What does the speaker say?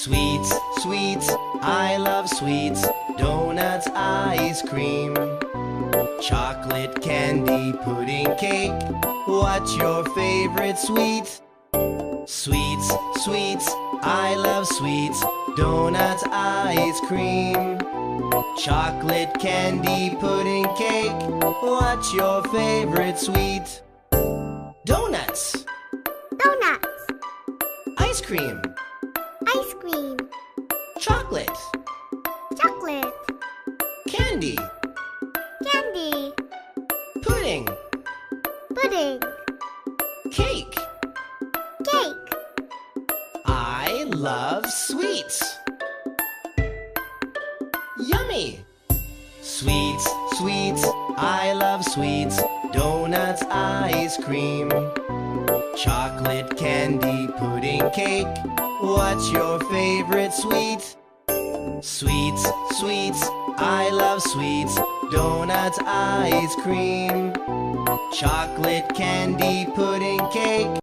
Sweets, sweets, I love sweets. Donuts, ice cream, chocolate, candy, pudding, cake. What's your favorite sweet? Sweets, sweets, I love sweets. Donuts, ice cream, chocolate, candy, pudding, cake. What's your favorite sweet? Donuts, Donuts, ice cream, ice cream, chocolate, chocolate, candy, candy, pudding, pudding, cake. cake. I love sweets. Yummy! Sweets, sweets, I love sweets. Donuts, ice cream, chocolate, candy, pudding, cake. What's your favorite sweet? Sweets, sweets, I love sweets. Donuts, ice cream, chocolate, candy, pudding, cake.